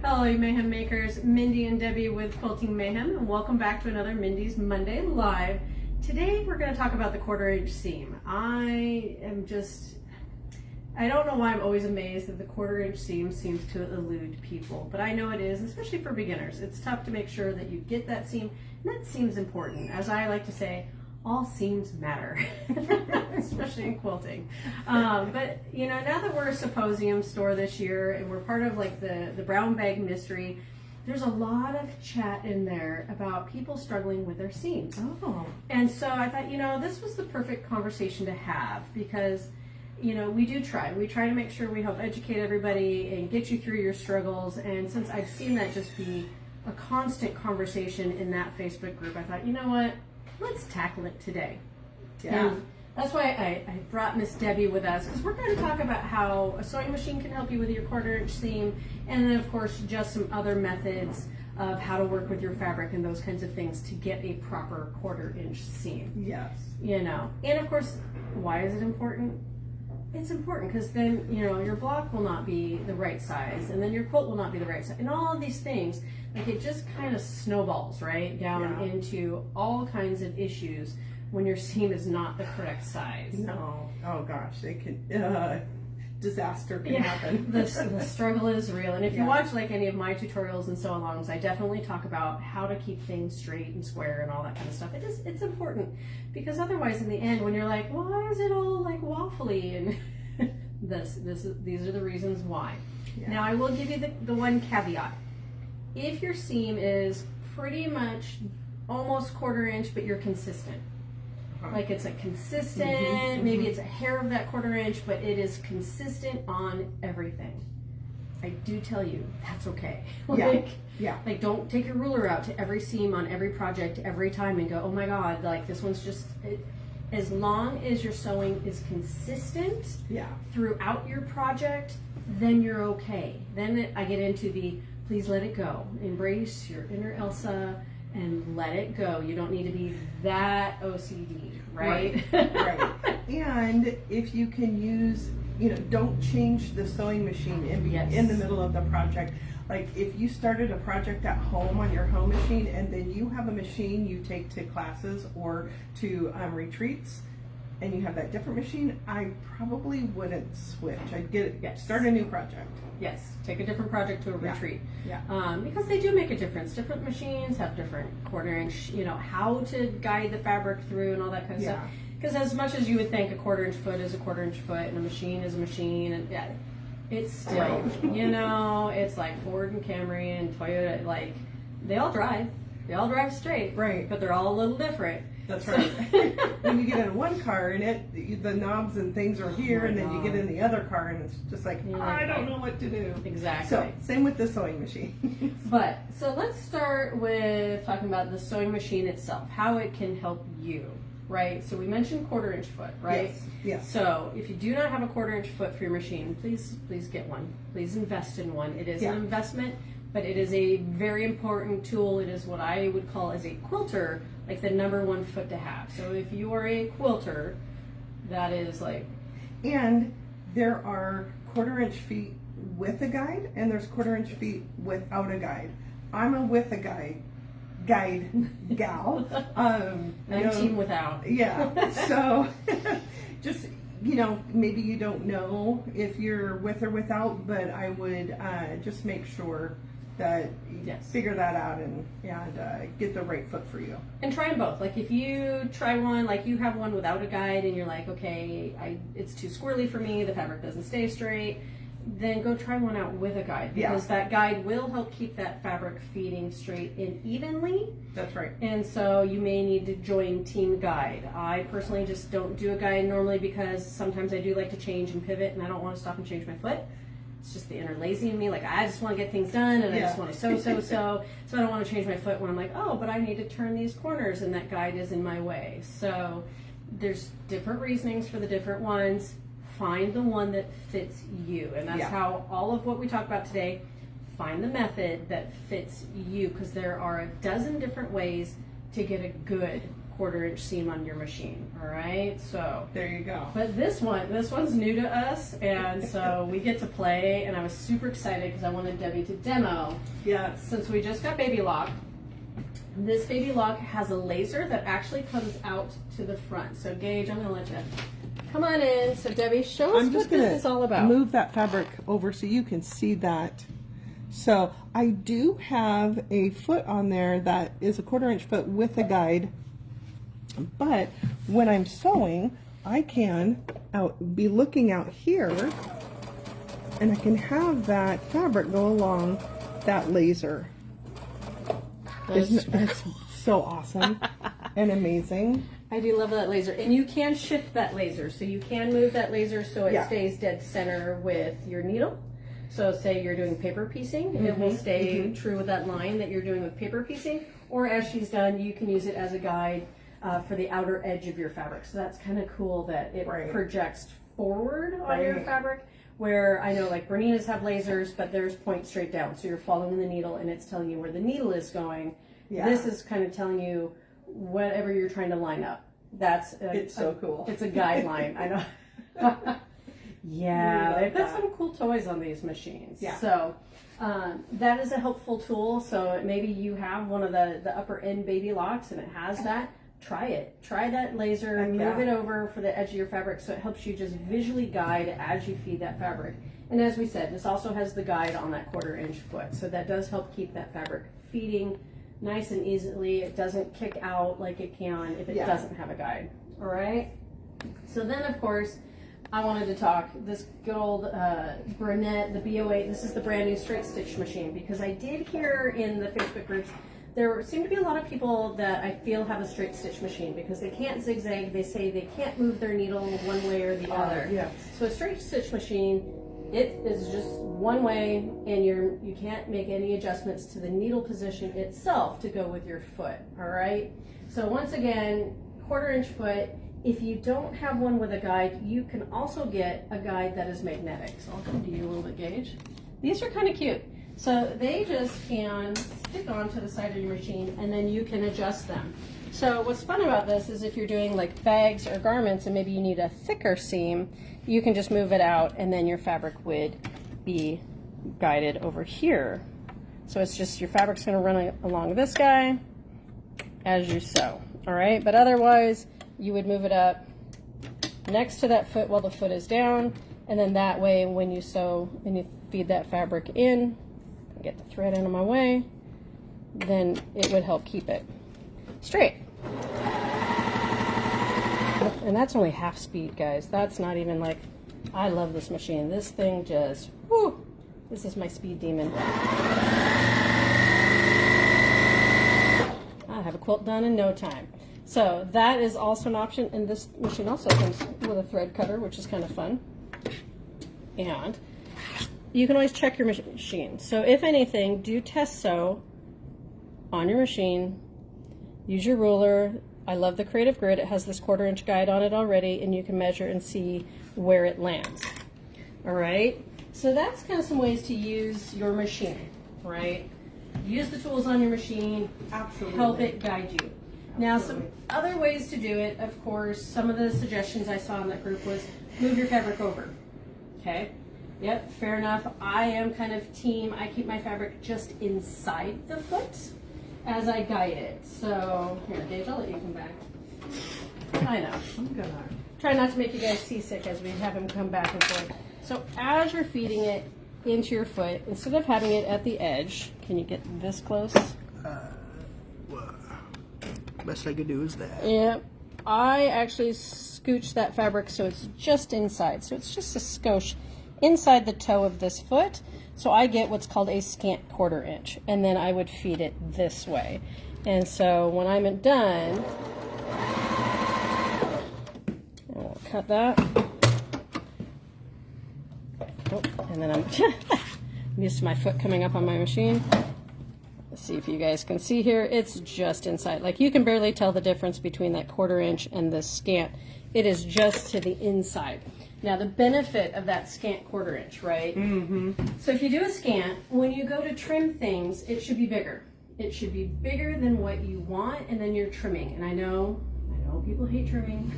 Hello, you Mayhem Makers. Mindy and Debbie with Quilting Mayhem, and welcome back to another Mindy's Monday Live. Today we're going to talk about the 1/4" seam. I don't know why I'm always amazed that the 1/4" seam seems to elude people, but I know it is, especially for beginners. It's tough to make sure that you get that seam, and that seam's important. As I like to say, all seams matter, especially in quilting. But you know, now that we're a symposium store this year and we're part of like the brown bag mystery, there's a lot of chat in there about people struggling with their seams. Oh. And so I thought, you know, this was the perfect conversation to have because, you know, we try to make sure we help educate everybody and get you through your struggles. And since I've seen that just be a constant conversation in that Facebook group, I thought, you know what? Let's tackle it today. Yeah. And that's why I brought Miss Debbie with us, because we're going to talk about how a sewing machine can help you with your 1/4" seam, and then of course just some other methods of how to work with your fabric and those kinds of things to get a proper 1/4" seam. Yes. You know, and of course, why is it important? It's important because then, you know, your block will not be the right size, and then your quilt will not be the right size, and all of these things, like it just kind of snowballs right down into all kinds of issues when your seam is not the correct size. No. Oh gosh, it can disaster can Yeah, happen. the struggle is real, and if you watch like any of my tutorials and sew-alongs, I definitely talk about how to keep things straight and square and all that kind of stuff. It's important because otherwise, in the end, when you're like, well, why is it all like waffly and these are the reasons why. Yeah. Now, I will give you the one caveat. If your seam is pretty much almost 1/4", but you're consistent. Like it's a consistent, maybe it's a hair of that 1/4", but it is consistent on everything. I do tell you, that's okay. Like don't take your ruler out to every seam on every project every time and go, oh my God, like this one's just, as long as your sewing is consistent throughout your project, then you're okay. Then I get into please let it go. Embrace your inner Elsa and let it go. You don't need to be that OCD, right? Right. And if you can use, you know, don't change the sewing machine in the middle of the project. Like if you started a project at home on your home machine and then you have a machine you take to classes or to retreats, and you have that different machine, I probably wouldn't switch. I'd start a new project. Yes, take a different project to a retreat. Yeah. Because they do make a difference. Different machines have different 1/4", you know, how to guide the fabric through and all that kind of stuff. Because as much as you would think a 1/4" foot is a 1/4" foot and a machine is a machine, and it's still, you know, it's like Ford and Camry and Toyota, like they all drive straight, right? But they're all a little different. That's right. When you get in one car and the knobs and things are here, and then you get in the other car and it's just like, I don't know what to do. Exactly. So same with the sewing machine. But so let's start with talking about the sewing machine itself, how it can help you, right? So we mentioned 1/4" foot, right? Yes. So if you do not have a 1/4" foot for your machine, please get one. Please invest in one. It is an investment, but it is a very important tool. It is what I would call as a quilter, like the #1 foot to have. So if you are a quilter, that is like. And there are 1/4" feet with a guide, and there's 1/4" feet without a guide. I'm a with a guide gal. I'm team without. Yeah. So just, you know, maybe you don't know if you're with or without, but I would just make sure that you figure that out and get the right foot for you. And try them both. Like if you try one, like you have one without a guide and you're like, okay, it's too squirrely for me, the fabric doesn't stay straight, then go try one out with a guide, because that guide will help keep that fabric feeding straight and evenly. That's right. And so you may need to join team guide. I personally just don't do a guide normally because sometimes I do like to change and pivot and I don't want to stop and change my foot. It's just the inner lazy in me. Like I just want to get things done and I just want to sew. So I don't want to change my foot when I'm like, oh, but I need to turn these corners and that guide is in my way. So there's different reasonings for the different ones. Find the one that fits you. And that's how all of what we talk about today, find the method that fits you, because there are a dozen different ways to get a good 1/4" seam on your machine. All right, so there you go. But this one's new to us, and so we get to play, and I was super excited because I wanted Debbie to demo. Yes. Since we just got Baby Lock, this Baby Lock has a laser that actually comes out to the front. So Gage, I'm gonna let you come on in. So Debbie, show us what this is all about. Move that fabric over so you can see that. So I do have a foot on there that is a 1/4" foot with a guide, but when I'm sewing, I can be looking out here, and I can have that fabric go along that laser. That's so awesome and amazing. I do love that laser, and you can shift that laser, so you can move that laser so it stays dead center with your needle. So say you're doing paper piecing, it will stay true with that line that you're doing with paper piecing, or as she's done, you can use it as a guide for the outer edge of your fabric. So that's kind of cool that it projects forward on your fabric, where I know like Berninas have lasers, but theirs point straight down. So you're following the needle and it's telling you where the needle is going. Yeah. This is kind of telling you whatever you're trying to line up. It's so cool. It's a guideline. I know. Yeah, they've got some cool toys on these machines. Yeah. So that is a helpful tool. So maybe you have one of the upper end Baby Locks and it has that. Try it. Try that laser, move it over for the edge of your fabric so it helps you just visually guide as you feed that fabric. And as we said, this also has the guide on that 1/4" foot. So that does help keep that fabric feeding nice and easily. It doesn't kick out like it can if it doesn't have a guide. All right. So then, of course, I wanted to talk this good old bernette, the B08. This is the brand new straight stitch machine, because I did hear in the Facebook groups there seem to be a lot of people that I feel have a straight stitch machine because they can't zigzag. They say they can't move their needle one way or the other. Yes. So a straight stitch machine, it is just one way, and you can't make any adjustments to the needle position itself to go with your foot. All right. So once again, 1/4" foot. If you don't have one with a guide, you can also get a guide that is magnetic. So I'll come to you a little bit, Gage. These are kind of cute. So they just can stick onto the side of your machine, and then you can adjust them. So what's fun about this is if you're doing like bags or garments and maybe you need a thicker seam, you can just move it out and then your fabric would be guided over here. So it's just your fabric's going to run along this guy as you sew. All right, but otherwise you would move it up next to that foot while the foot is down, and then that way when you sew and you feed that fabric in, get the thread out of my way, then it would help keep it straight. And that's only half speed, guys. That's not even like, I love this machine. This thing just, whoo, this is my speed demon. I have a quilt done in no time. So that is also an option, and this machine also comes with a thread cutter, which is kind of fun. And you can always check your machine. So if anything, do test sew on your machine. Use your ruler. I love the Creative Grid. It has this 1/4" guide on it already, and you can measure and see where it lands. All right. So that's kind of some ways to use your machine, right? Use the tools on your machine. Absolutely. Help it guide you. Now, some other ways to do it, of course, some of the suggestions I saw in that group was move your fabric over. Okay. Yep, fair enough. I am kind of team, I keep my fabric just inside the foot as I guide it. So, here, Gage, I'll let you come back. I know. I'm gonna try not to make you guys seasick as we have him come back and forth. So, as you're feeding it into your foot, instead of having it at the edge, can you get this close? Best I could do is that. Yep. I actually scooch that fabric so it's just inside. So, it's just a skosh inside the toe of this foot, so I get what's called a scant 1/4", and then I would feed it this way. And so when I'm done, I'll cut that. Oh, and then I'm used to my foot coming up on my machine. Let's see if you guys can see here. It's just inside. Like, you can barely tell the difference between that 1/4" and the scant. It is just to the inside. Now, the benefit of that scant 1/4", right? Mm-hmm. So if you do a scant, when you go to trim things, it should be bigger. It should be bigger than what you want, and then you're trimming. And I know know people hate trimming.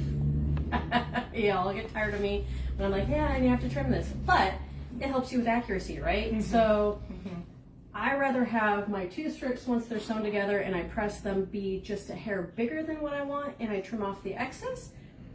Y'all get tired of me when I'm like, yeah, and you have to trim this. But it helps you with accuracy, right? Mm-hmm. So I rather have my 2 strips once they're sewn together and I press them be just a hair bigger than what I want and I trim off the excess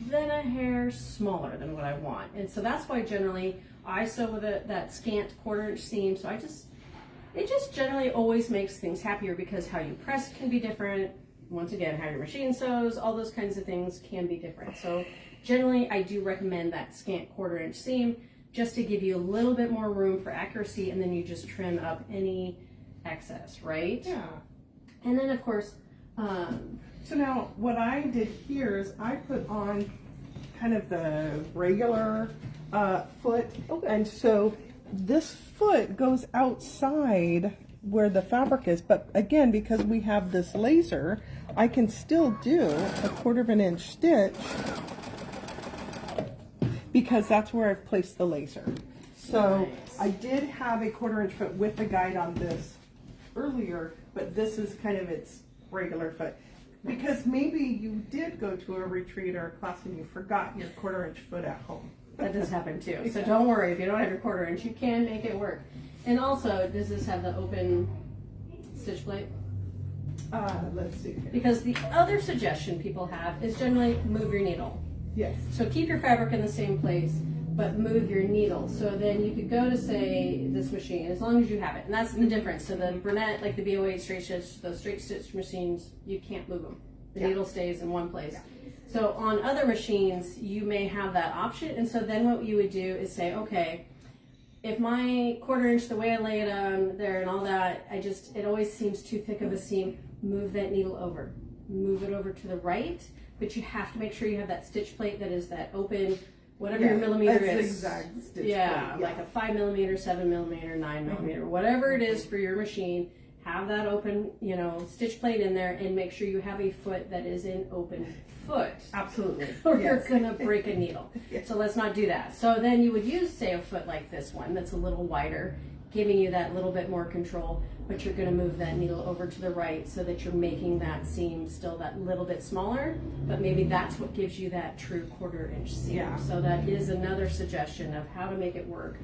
than a hair smaller than what I want. And so that's why generally I sew with that scant 1/4 inch seam. So it just generally always makes things happier because how you press can be different. Once again, how your machine sews, all those kinds of things can be different. So generally I do recommend that scant 1/4 inch seam just to give you a little bit more room for accuracy, and then you just trim up any excess, right? Yeah. And then of course, So now what I did here is I put on kind of the regular foot, and so this foot goes outside where the fabric is, but again, because we have this laser, I can still do a 1/4 inch stitch because that's where I've placed the laser. So nice. I did have a 1/4 inch foot with the guide on this earlier, but this is kind of its regular foot. Because maybe you did go to a retreat or a class and you forgot your 1/4 inch foot at home. that does happen too. So don't worry, if you don't have your 1/4 inch, you can make it work. And also, does this have the open stitch plate? Let's see here. Because the other suggestion people have is generally move your needle. Yes. So keep your fabric in the same place, but move your needle. So then you could go to, say, this machine, as long as you have it. And that's the difference. So the bernette, like the BO8 straight stitch, those straight stitch machines, you can't move them. The needle stays in one place. So on other machines, you may have that option. And so then what you would do is say, okay, if my 1/4 inch, the way I lay it on there and all that, it always seems too thick of a seam, move that needle over. Move it over to the right, but you have to make sure you have that stitch plate that is that open, whatever your millimeter is. Zigzag stitch plate. Yeah, like a 5mm, 7mm, 9mm, whatever it is for your machine. Have that open, stitch plate in there, and make sure you have a foot that is an open foot. Absolutely. Or you're gonna break a needle. Yes. So let's not do that. So then you would use, say, a foot like this one that's a little wider, giving you that little bit more control, but you're gonna move that needle over to the right so that you're making that seam still that little bit smaller, but maybe that's what gives you that true 1/4 inch seam. Yeah. So that is another suggestion of how to make it work.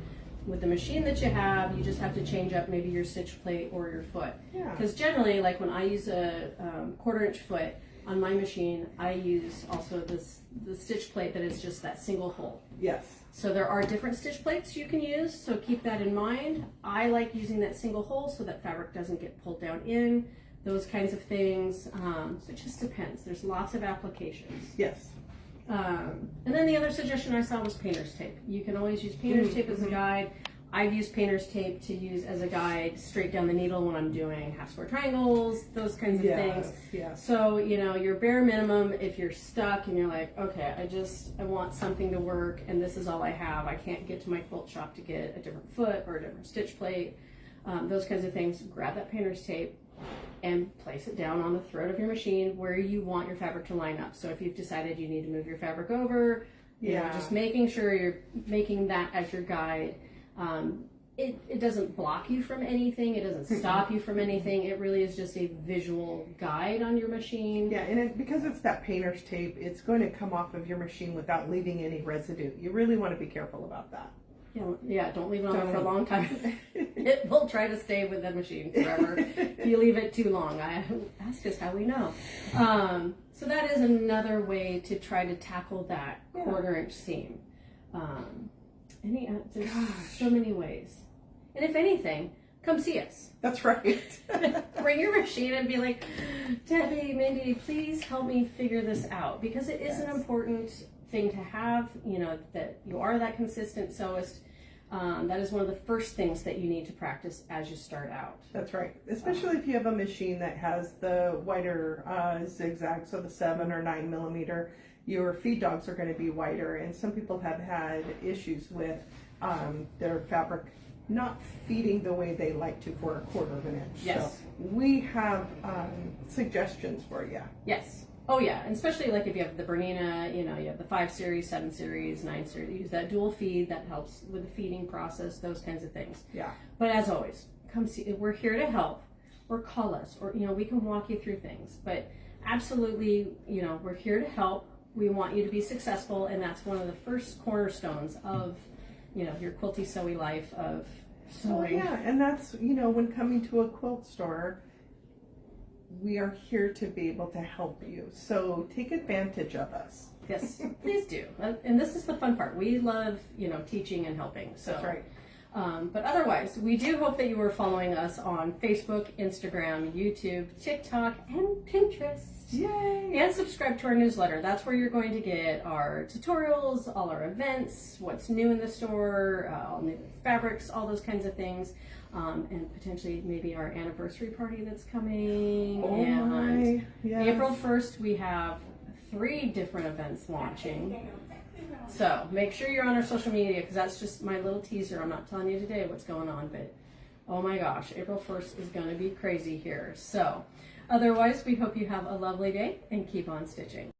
With the machine that you have, you just have to change up maybe your stitch plate or your foot. Yeah. Because generally, like when I use a 1/4 inch foot on my machine, I use also the stitch plate that is just that single hole. Yes. So there are different stitch plates you can use, so keep that in mind. I like using that single hole so that fabric doesn't get pulled down in, those kinds of things. So it just depends. There's lots of applications. Yes. And then the other suggestion I saw was painter's tape. You can always use painter's tape as a guide. I've used painter's tape to use as a guide straight down the needle when I'm doing half square triangles, those kinds of things. Yes. So, your bare minimum, if you're stuck and you're like, okay, I want something to work and this is all I have. I can't get to my quilt shop to get a different foot or a different stitch plate. Those kinds of things. Grab that painter's tape and place it down on the throat of your machine where you want your fabric to line up. So if you've decided you need to move your fabric over, just making sure you're making that as your guide. It doesn't block you from anything. It doesn't stop you from anything. It really is just a visual guide on your machine. Yeah, and because it's that painter's tape, it's going to come off of your machine without leaving any residue. You really want to be careful about that. Yeah, don't leave it on there for a long time. It will try to stay with the machine forever if you leave it too long. Ask us how we know. So that is another way to try to tackle that 1/4 inch seam. There's so many ways. And if anything, come see us. That's right. Bring your machine and be like, Debbie, Mindy, please help me figure this out. Because it is an important thing to have, that you are that consistent sewist. That is one of the first things that you need to practice as you start out. That's right. Especially if you have a machine that has the wider zigzag, so the 7 or 9mm, your feed dogs are going to be wider. And some people have had issues with their fabric not feeding the way they like to for a 1/4 inch. Yes. So we have suggestions for you. Yes. Oh yeah, and especially like if you have the Bernina, you have the 5 series, 7 series, 9 series, use that dual feed, that helps with the feeding process, those kinds of things. Yeah. But as always, come see, we're here to help. or call us, or, you know, we can walk you through things. But absolutely, you know, we're here to help. We want you to be successful, and that's one of the first cornerstones of, you know, your quilty sewy life of sewing. Yeah, and that's, you know, when coming to a quilt store, we are here to be able to help you. So take advantage of us. Yes, please do. And this is the fun part. We love, you know, teaching and helping. So, That's right. But otherwise, we do hope that you are following us on Facebook, Instagram, YouTube, TikTok, and Pinterest. Yay! And subscribe to our newsletter. That's where you're going to get our tutorials, all our events, what's new in the store, all new fabrics, all those kinds of things. And potentially maybe our anniversary party that's coming. Oh and my, yes. April 1st, we have 3 different events launching. So make sure you're on our social media, because that's just my little teaser. I'm not telling you today what's going on, but oh my gosh, April 1st is going to be crazy here. So otherwise, we hope you have a lovely day and keep on stitching.